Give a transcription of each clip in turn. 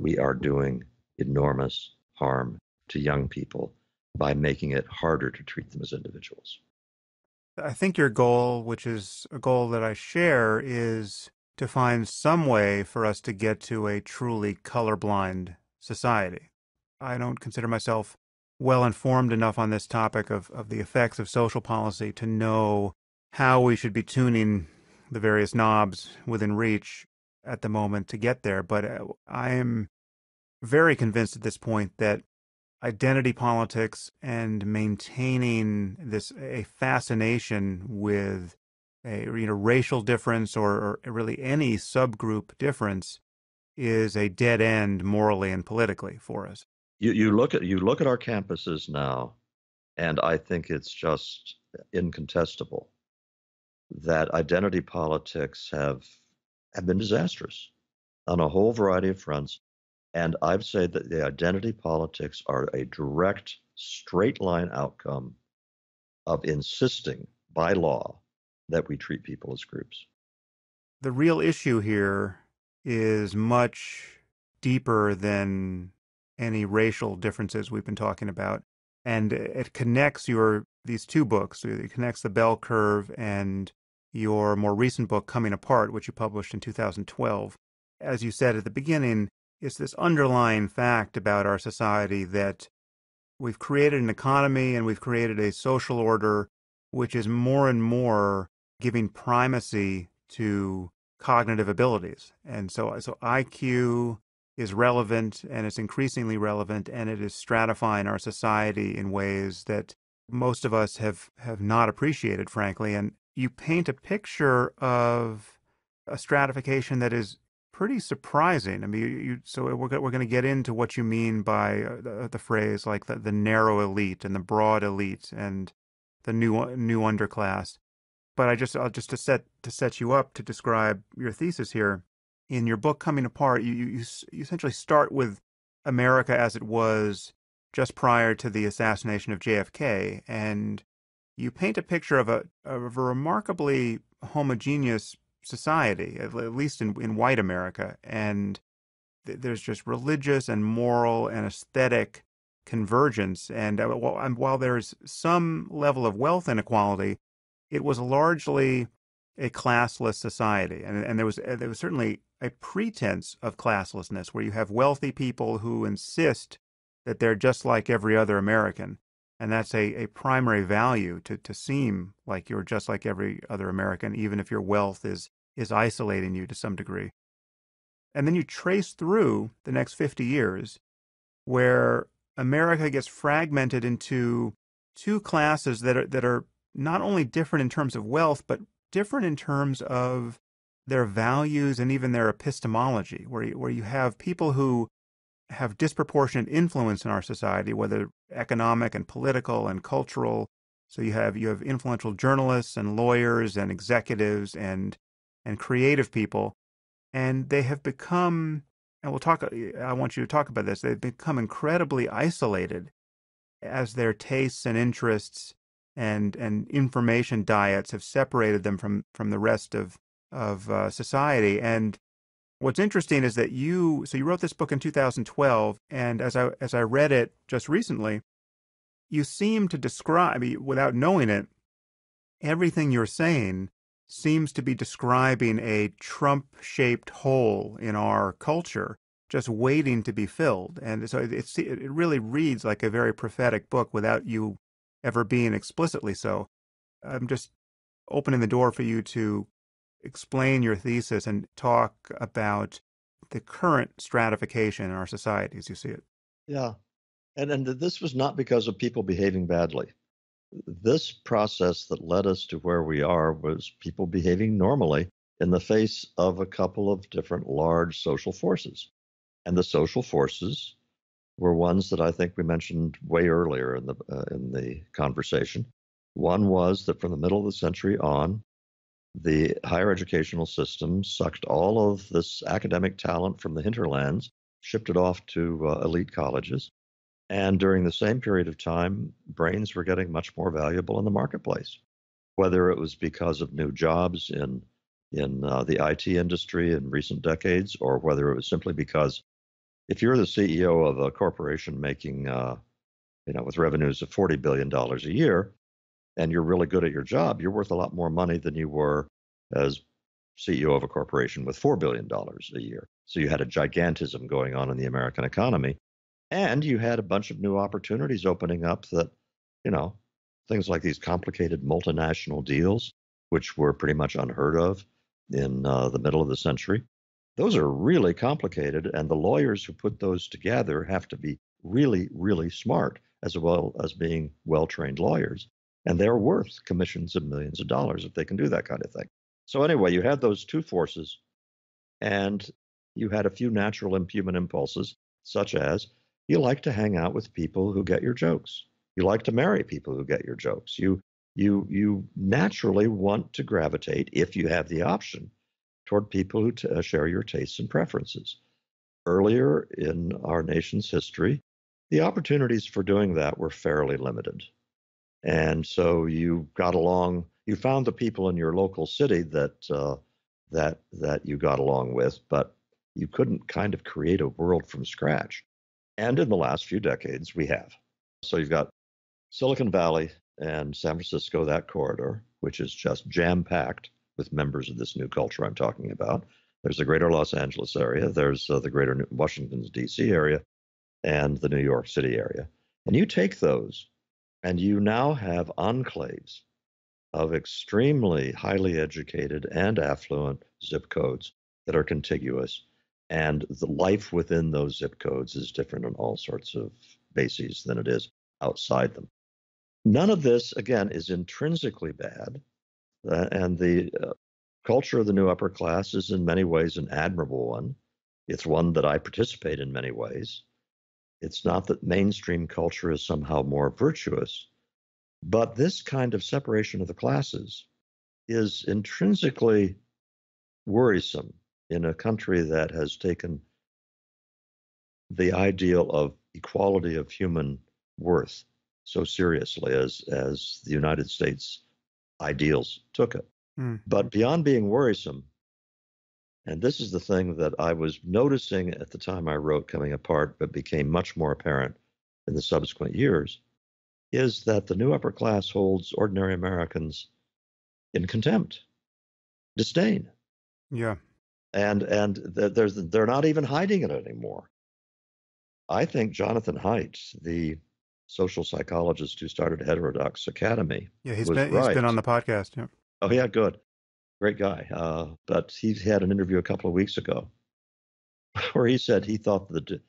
we are doing enormous harm to young people by making it harder to treat them as individuals. I think your goal, which is a goal that I share, is to find some way for us to get to a truly colorblind society. I don't consider myself well informed enough on this topic of the effects of social policy to know how we should be tuning the various knobs within reach at the moment to get there. But I am very convinced at this point that identity politics and maintaining a fascination with a racial difference or really any subgroup difference is a dead end morally and politically for us. You look at our campuses now, and I think it's just incontestable that identity politics have been disastrous on a whole variety of fronts. And I'd say that the identity politics are a direct, straight line outcome of insisting by law that we treat people as groups. The real issue here is much deeper than any racial differences we've been talking about. And it connects these two books. It connects The Bell Curve and your more recent book, Coming Apart, which you published in 2012. As you said at the beginning, it's this underlying fact about our society that we've created an economy and we've created a social order which is more and more giving primacy to cognitive abilities. And so IQ is relevant, and it's increasingly relevant, and it is stratifying our society in ways that most of us have not appreciated, frankly. And you paint a picture of a stratification that is pretty surprising. I mean, so we're going to get into what you mean by the phrase like the narrow elite and the broad elite and the new underclass. But I'll just to set you up to describe your thesis here. In your book Coming Apart, you essentially start with America as it was just prior to the assassination of JFK, and you paint a picture of a remarkably homogeneous society, at least in white America, and there's just religious and moral and aesthetic convergence. And while there's some level of wealth inequality, it was largely a classless society, and there was certainly a pretense of classlessness, where you have wealthy people who insist that they're just like every other American. And that's a primary value to seem like you're just like every other American, even if your wealth is isolating you to some degree. And then you trace through the next 50 years where America gets fragmented into two classes that are not only different in terms of wealth, but different in terms of their values and even their epistemology, where you have people who have disproportionate influence in our society, whether economic and political and cultural. So you have influential journalists and lawyers and executives and creative people, and they have become, and I want you to talk about this, they've become incredibly isolated as their tastes and interests and information diets have separated them from the rest of society. And what's interesting is that you wrote this book in 2012, and as I read it just recently, you seem to describe, without knowing it, everything you're saying seems to be describing a Trump-shaped hole in our culture, just waiting to be filled. And so it really reads like a very prophetic book without you ever being explicitly so. I'm just opening the door for you to explain your thesis and talk about the current stratification in our society as you see it. Yeah. And this was not because of people behaving badly. This process that led us to where we are was people behaving normally in the face of a couple of different large social forces. And the social forces were ones that I think we mentioned way earlier in the conversation. One was that from the middle of the century on, the higher educational system sucked all of this academic talent from the hinterlands, shipped it off to elite colleges. And during the same period of time, brains were getting much more valuable in the marketplace, whether it was because of new jobs in the IT industry in recent decades, or whether it was simply because if you're the CEO of a corporation making, with revenues of $40 billion a year, and you're really good at your job, you're worth a lot more money than you were as CEO of a corporation with $4 billion a year. So you had a gigantism going on in the American economy, and you had a bunch of new opportunities opening up that, you know, things like these complicated multinational deals, which were pretty much unheard of in the middle of the century. Those are really complicated, and the lawyers who put those together have to be really, really smart, as well as being well-trained lawyers. And they're worth commissions of millions of dollars if they can do that kind of thing. So anyway, you had those two forces, and you had a few natural and human impulses, such as you like to hang out with people who get your jokes. You like to marry people who get your jokes. You naturally want to gravitate, if you have the option, toward people who share your tastes and preferences. Earlier in our nation's history, the opportunities for doing that were fairly limited. And so you got along, you found the people in your local city that you got along with, but you couldn't kind of create a world from scratch. And in the last few decades, we have. So you've got Silicon Valley and San Francisco, that corridor, which is just jam-packed with members of this new culture I'm talking about. There's the greater Los Angeles area, there's the greater Washington, D.C. area, and the New York City area. And you take those, and you now have enclaves of extremely highly educated and affluent zip codes that are contiguous. And the life within those zip codes is different on all sorts of bases than it is outside them. None of this, again, is intrinsically bad. And the culture of the new upper class is in many ways an admirable one. It's one that I participate in many ways. It's not that mainstream culture is somehow more virtuous, but this kind of separation of the classes is intrinsically worrisome in a country that has taken the ideal of equality of human worth so seriously as the United States ideals took it. But beyond being worrisome, and this is the thing that I was noticing at the time I wrote Coming Apart, but became much more apparent in the subsequent years, is that the new upper class holds ordinary Americans in contempt, disdain. Yeah. And they're not even hiding it anymore. I think Jonathan Haidt, the social psychologist who started Heterodox Academy, Yeah, was he's right. been on the podcast. Yeah. Oh, yeah, good. Great guy. But he had an interview a couple of weeks ago where he said he thought the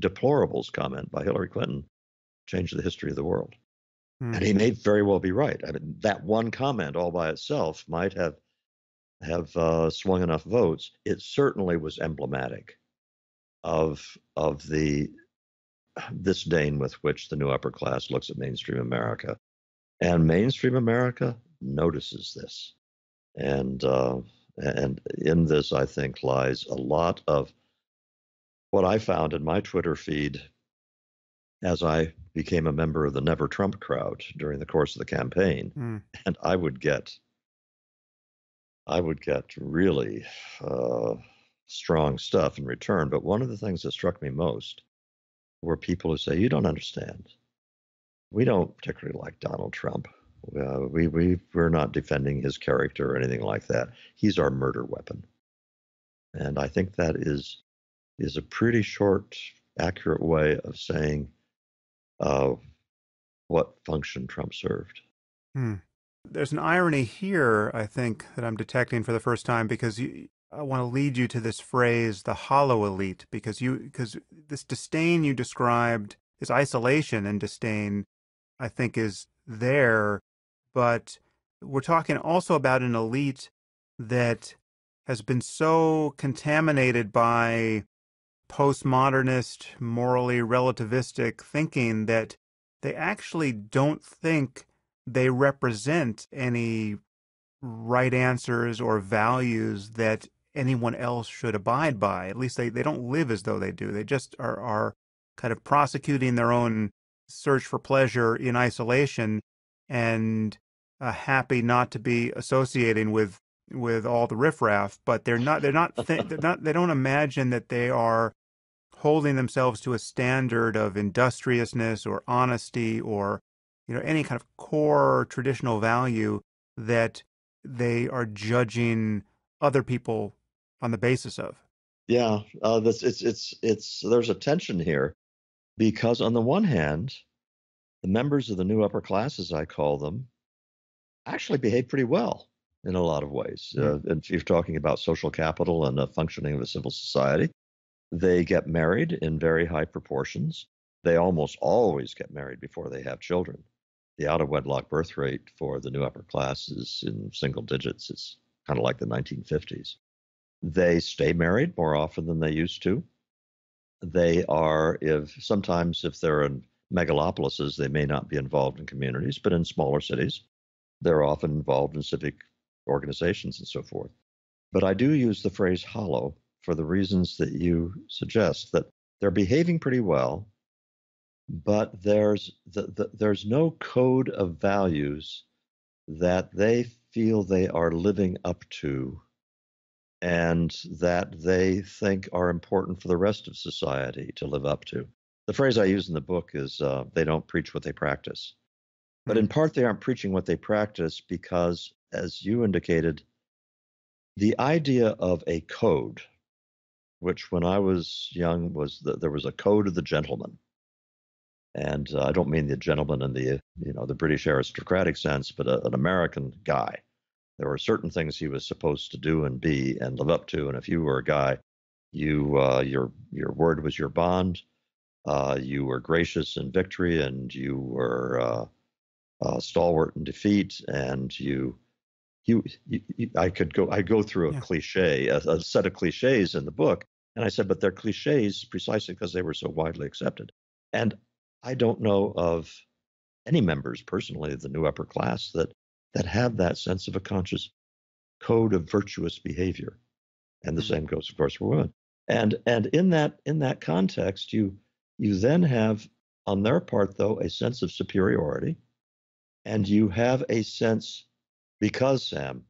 deplorables comment by Hillary Clinton changed the history of the world. And he may very well be right. I mean, that one comment all by itself might have swung enough votes. It certainly was emblematic of the disdain with which the new upper class looks at mainstream America. And mainstream America notices this. And in this, I think, lies a lot of what I found in my Twitter feed as I became a member of the Never Trump crowd during the course of the campaign. And I would get really strong stuff in return. But one of the things that struck me most were people who say, "You don't understand. We don't particularly like Donald Trump. We're not defending his character or anything like that. He's our murder weapon." And I think that is a pretty short, accurate way of saying what function Trump served. There's an irony here, I think, that I'm detecting for the first time, because I want to lead you to this phrase, the hollow elite, because this disdain you described, this isolation and disdain, I think is there, but we're talking also about an elite that has been so contaminated by postmodernist, morally relativistic thinking that they actually don't think they represent any right answers or values that anyone else should abide by. At least they don't live as though they do. They just are kind of prosecuting their own search for pleasure in isolation, and happy not to be associating with all the riffraff. But they don't imagine that they are holding themselves to a standard of industriousness or honesty or, any kind of core traditional value that they are judging other people on the basis of. Yeah, that's it's there's a tension here because on the one hand, the members of the new upper class, as I call them, actually behave pretty well in a lot of ways. Mm. And if you're talking about social capital and the functioning of a civil society, they get married in very high proportions. They almost always get married before they have children. The out of wedlock birth rate for the new upper class is in single digits. It's kind of like the 1950s. They stay married more often than they used to. They are, if they're in megalopolises, they may not be involved in communities, but in smaller cities, they're often involved in civic organizations and so forth. But I do use the phrase hollow for the reasons that you suggest, that they're behaving pretty well, but there's no code of values that they feel they are living up to and that they think are important for the rest of society to live up to. The phrase I use in the book is they don't preach what they practice. But in Mm. part, they aren't preaching what they practice because, as you indicated, the idea of a code, which when I was young was that there was a code of the gentleman. And I don't mean the gentleman in the British aristocratic sense, but an American guy. There were certain things he was supposed to do and be and live up to. And if you were a guy, your word was your bond. You were gracious in victory, and you were stalwart in defeat. And I go through a Yeah. cliche, a set of cliches in the book, and I said, but they're cliches precisely because they were so widely accepted. And I don't know of any members personally of the new upper class that have that sense of a conscious code of virtuous behavior. And the Mm. same goes, of course, for women. And in that context, you then have on their part though a sense of superiority, and you have a sense because Sam,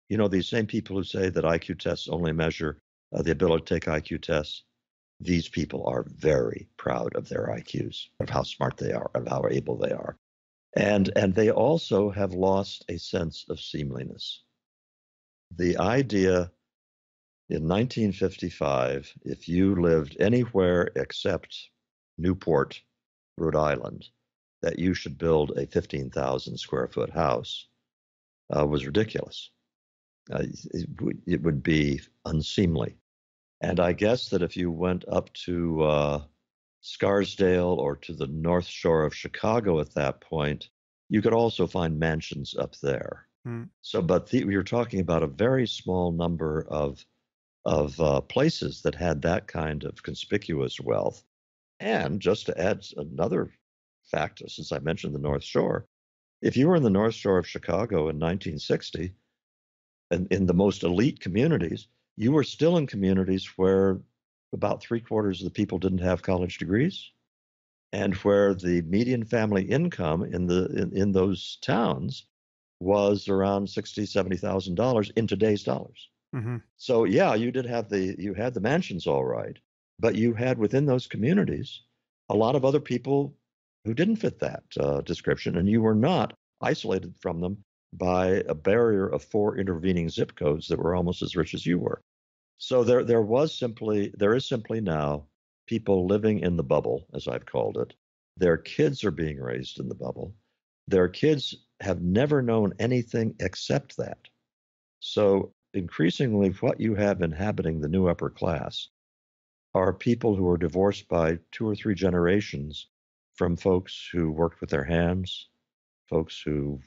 these same people who say that IQ tests only measure the ability to take IQ tests, these people are very proud of their IQs, of how smart they are, of how able they are. And they also have lost a sense of seemliness. The idea in 1955, if you lived anywhere except Newport, Rhode Island, that you should build a 15,000 square foot house was ridiculous. It would be unseemly. And I guess that if you went up to Scarsdale or to the North Shore of Chicago at that point, you could also find mansions up there. Mm. So, but you're talking about a very small number of places that had that kind of conspicuous wealth. And just to add another fact, since I mentioned the North Shore, if you were in the North Shore of Chicago in 1960, and in the most elite communities, you were still in communities where about three-quarters of the people didn't have college degrees, and where the median family income in those towns was around $60,000-$70,000 in today's dollars. Mm-hmm. So yeah, you had the mansions all right, but you had within those communities a lot of other people who didn't fit that description, and you were not isolated from them by a barrier of four intervening zip codes that were almost as rich as you were. So there is simply now people living in the bubble, as I've called it. Their kids are being raised in the bubble. Their kids have never known anything except that. So increasingly, what you have inhabiting the new upper class are people who are divorced by two or three generations from folks who worked with their hands, folks who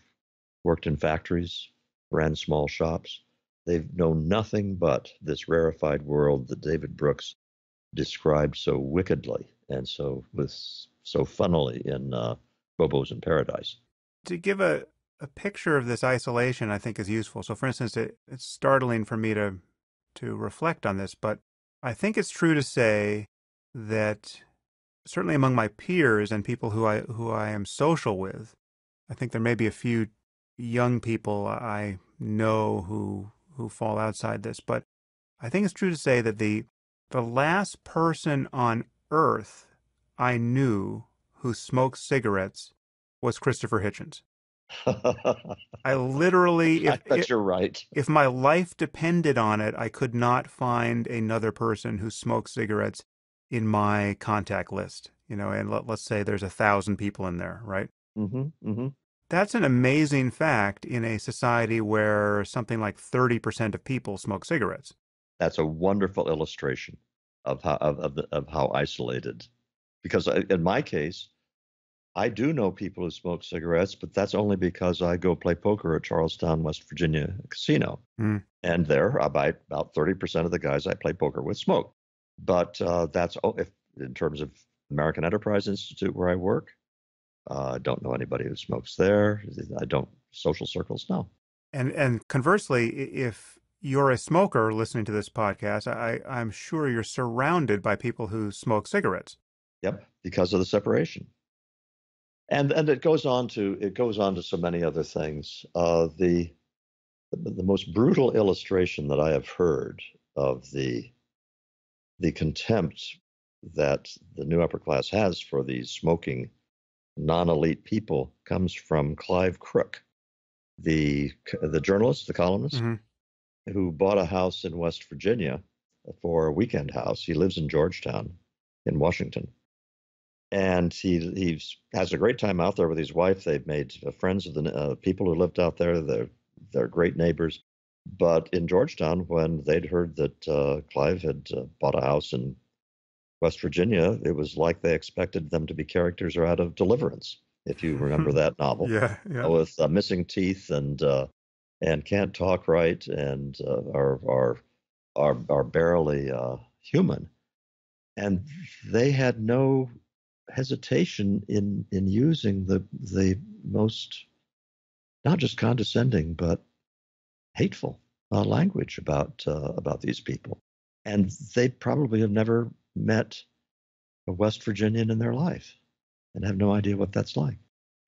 worked in factories, ran small shops. They've known nothing but this rarefied world that David Brooks described so wickedly and so funnily in Bobo's in Paradise. To give a picture of this isolation, I think is useful. So, for instance, it's startling for me to reflect on this, but I think it's true to say that certainly among my peers and people who I am social with, I think there may be a few young people I know who fall outside this, but I think it's true to say that The last person on earth I knew who smoked cigarettes was Christopher Hitchens. I literally, I bet you're right. if my life depended on it, I could not find another person who smoked cigarettes in my contact list. And let's say there's 1,000 people in there, right? Hmm. Hmm. That's an amazing fact in a society where something like 30% of people smoke cigarettes. That's a wonderful illustration of how isolated. Because in my case, I do know people who smoke cigarettes, but that's only because I go play poker at Charlestown, West Virginia casino. Mm. And there, about 30% of the guys I play poker with smoke. But that's if in terms of American Enterprise Institute where I work, I don't know anybody who smokes there. I don't social circles. No. And conversely, if you're a smoker listening to this podcast, I'm sure you're surrounded by people who smoke cigarettes. Yep, because of the separation. And it goes on to so many other things. The most brutal illustration that I have heard of the contempt that the new upper class has for these smoking non-elite people comes from Clive Crook, the journalist, the columnist, Mm-hmm. who bought a house in West Virginia for a weekend house. He lives in Georgetown, in Washington, and he has a great time out there with his wife. They've made friends of the people who lived out there. They're great neighbors. But in Georgetown, when they'd heard that Clive had bought a house in West Virginia, it was like they expected them to be characters out of Deliverance, if you remember that novel, Yeah, yeah. with missing teeth and can't talk right and are barely human. And they had no hesitation in using the most not just condescending but hateful language about these people, and they probably have never met a West Virginian in their life and have no idea what that's like.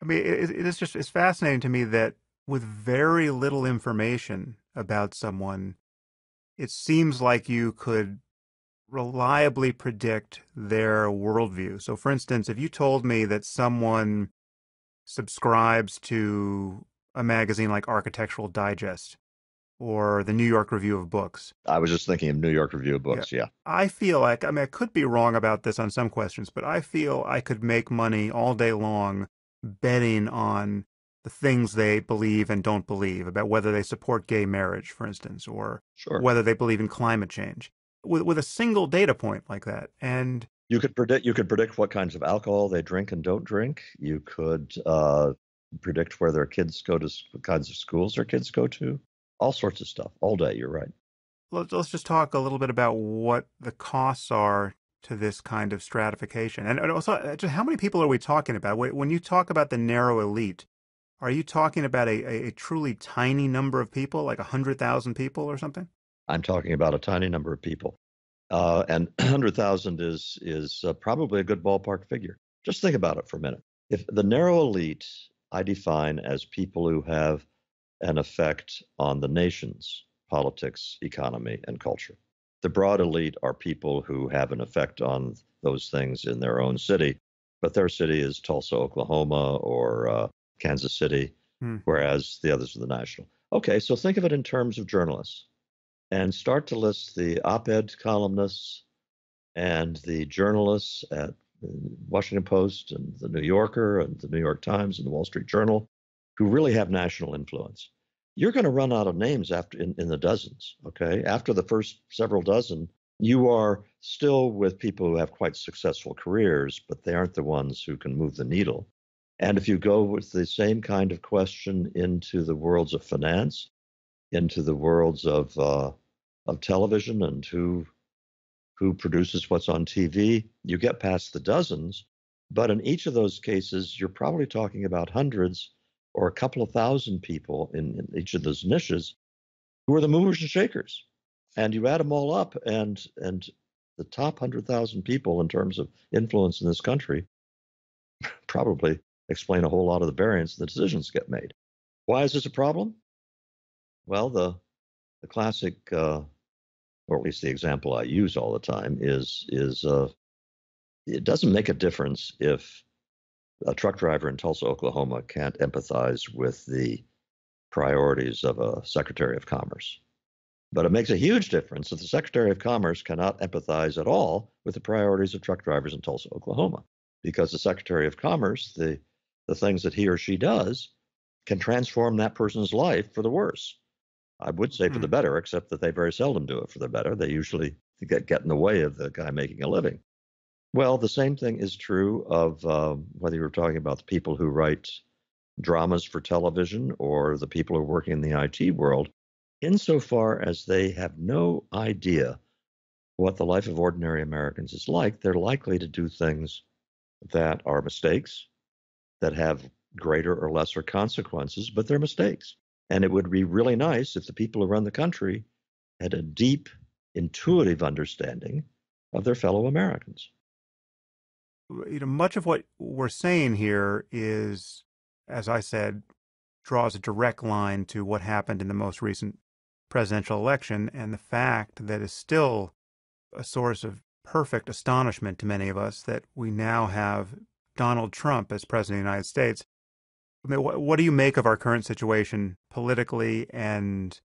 I mean, it's fascinating to me that with very little information about someone, it seems like you could reliably predict their worldview. So, for instance, if you told me that someone subscribes to a magazine like Architectural Digest or the New York Review of Books, I was just thinking of New York Review of yeah, Books. Yeah, I feel like, I mean, I could be wrong about this on some questions, but I feel I could make money all day long betting on the things they believe and don't believe, about whether they support gay marriage, for instance, or sure. whether they believe in climate change, with a single data point like that. And You could predict what kinds of alcohol they drink and don't drink. You could predict where their kids go to, what kinds of schools their kids go to, all sorts of stuff all day. You're right. let's just talk a little bit about what the costs are to this kind of stratification. And also, just how many people are we talking about? When you talk about the narrow elite, are you talking about a truly tiny number of people, like 100,000 people or something? I'm talking about a tiny number of people, and 100,000 is probably a good ballpark figure. Just think about it for a minute. If the narrow elite I define as people who have an effect on the nation's politics, economy, and culture. The broad elite are people who have an effect on those things in their own city, but their city is Tulsa, Oklahoma, or Kansas City, Hmm. whereas the others are the national. Okay, so think of it in terms of journalists and start to list the op-ed columnists and the journalists at the Washington Post and the New Yorker and the New York Times and the Wall Street Journal who really have national influence. You're going to run out of names after in the dozens. Okay, after the first several dozen, you are still with people who have quite successful careers, but they aren't the ones who can move the needle. And if you go with the same kind of question into the worlds of finance, into the worlds of television and who produces what's on TV, you get past the dozens. But in each of those cases, you're probably talking about hundreds or a couple of thousand people in each of those niches who are the movers and shakers. And you add them all up, and the top 100,000 people in terms of influence in this country probably explain a whole lot of the variance the decisions get made. Why is this a problem? Well, the classic or at least the example I use all the time, is it doesn't make a difference if a truck driver in Tulsa, Oklahoma can't empathize with the priorities of a Secretary of Commerce. But it makes a huge difference if the Secretary of Commerce cannot empathize at all with the priorities of truck drivers in Tulsa, Oklahoma, because the Secretary of Commerce, the things that he or she does, can transform that person's life for the worse. I would say for the better, except that they very seldom do it for the better. They usually get in the way of the guy making a living. Well, the same thing is true of whether you're talking about the people who write dramas for television or the people who are working in the IT world. Insofar as they have no idea what the life of ordinary Americans is like, they're likely to do things that are mistakes, that have greater or lesser consequences, but they're mistakes. And it would be really nice if the people who run the country had a deep, intuitive understanding of their fellow Americans. Much of what we're saying here is, as I said, draws a direct line to what happened in the most recent presidential election, and the fact that is still a source of perfect astonishment to many of us that we now have Donald Trump as president of the United States. I mean, what do you make of our current situation politically? And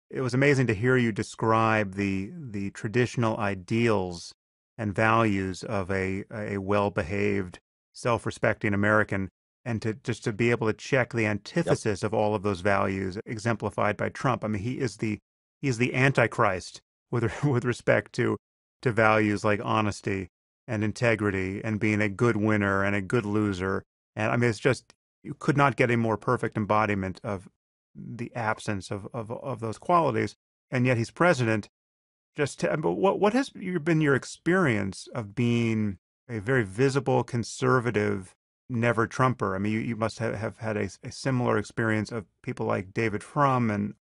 it was amazing to hear you describe the traditional ideals and values of a well-behaved, self-respecting American, and to be able to check the antithesis of all of those values exemplified by Trump. I mean, he is the Antichrist with respect to values like honesty and integrity and being a good winner and a good loser. And I mean, it's just, you could not get a more perfect embodiment of the absence of those qualities. And yet he's president. But what has been your experience of being a very visible conservative never Trumper? I mean, you must have had a similar experience of people like David Frum and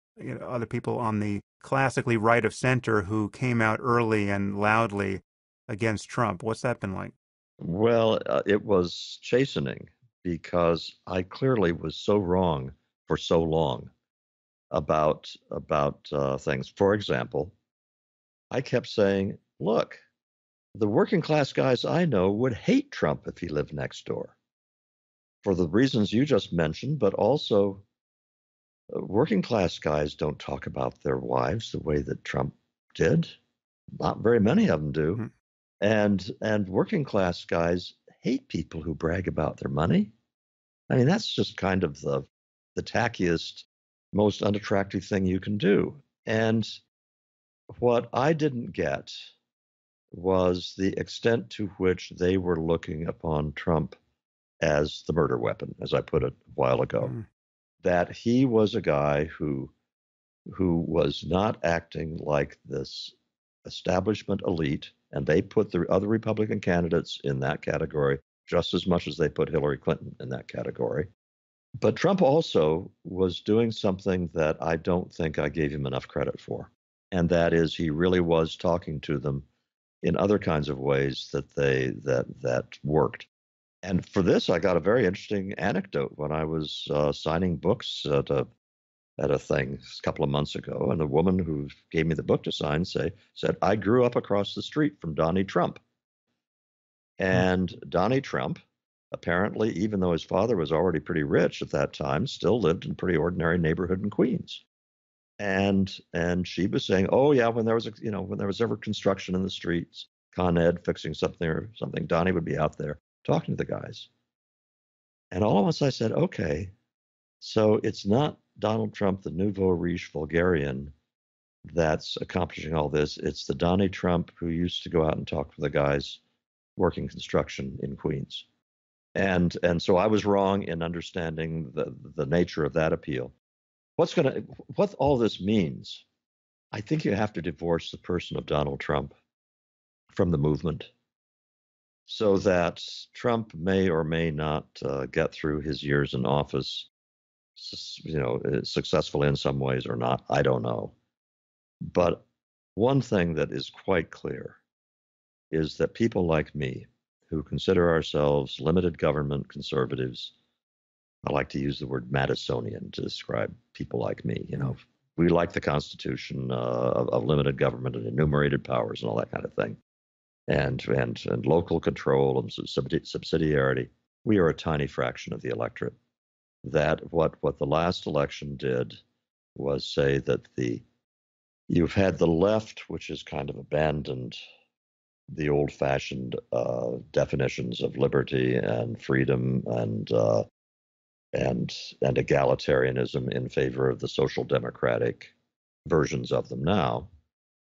other people on the classically right of center who came out early and loudly against Trump. What's that been like? Well, it was chastening because I clearly was so wrong for so long about things. For example, I kept saying, look, the working class guys I know would hate Trump if he lived next door for the reasons you just mentioned, but also working class guys don't talk about their wives the way that Trump did. Not very many of them do. Mm-hmm. And working class guys hate people who brag about their money. I mean, that's just kind of the tackiest, most unattractive thing you can do. And what I didn't get was the extent to which they were looking upon Trump as the murder weapon, as I put it a while ago. Mm-hmm. That he was a guy who was not acting like this establishment elite, and they put the other Republican candidates in that category just as much as they put Hillary Clinton in that category. But Trump also was doing something that I don't think I gave him enough credit for, and that is he really was talking to them in other kinds of ways that worked. And for this, I got a very interesting anecdote when I was signing books at a thing a couple of months ago, and the woman who gave me the book to sign said, I grew up across the street from Donnie Trump. And Donnie Trump, apparently, even though his father was already pretty rich at that time, still lived in a pretty ordinary neighborhood in Queens. And she was saying, oh yeah, when there was ever construction in the streets, Con Ed fixing something or something, Donnie would be out there talking to the guys. And all at once I said, okay, so it's not Donald Trump, the nouveau riche vulgarian, that's accomplishing all this. It's the Donnie Trump who used to go out and talk to the guys working construction in Queens. And so I was wrong in understanding the nature of that appeal. What all this means, I think you have to divorce the person of Donald Trump from the movement, so that Trump may or may not get through his years in office, successfully in some ways or not. I don't know. But one thing that is quite clear is that people like me, who consider ourselves limited government conservatives, I like to use the word Madisonian to describe people like me, We like the Constitution of limited government and enumerated powers and all that kind of thing, and local control and subsidiarity. We are a tiny fraction of the electorate. That what the last election did was say that you've had the left, which has kind of abandoned the old-fashioned definitions of liberty and freedom and egalitarianism in favor of the social democratic versions of them now,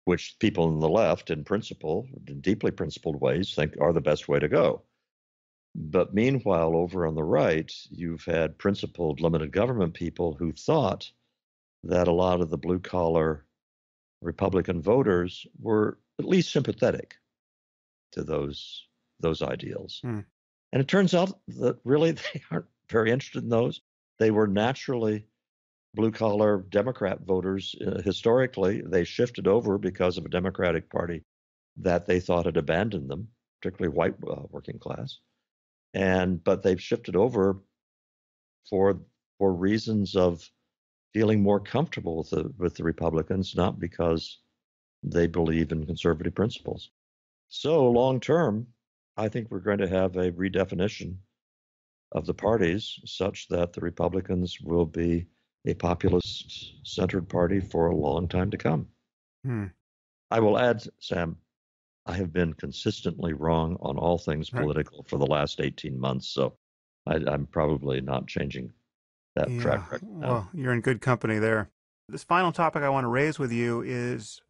which people on the left, in principle, in deeply principled ways, think are the best way to go. But meanwhile, over on the right, you've had principled limited government people who thought that a lot of the blue collar Republican voters were at least sympathetic to those ideals. Hmm. And it turns out that really they aren't very interested in those. They were naturally blue collar Democrat voters historically. They shifted over because of a Democratic Party that they thought had abandoned them, particularly white working class. But they've shifted over for reasons of feeling more comfortable with the Republicans, not because they believe in conservative principles. So long term, I think we're going to have a redefinition of the parties such that the Republicans will be a populist-centered party for a long time to come. Hmm. I will add, Sam, I have been consistently wrong on all things political for the last 18 months, so I'm probably not changing that Yeah, track record now. well, you're in good company there. This final topic I want to raise with you is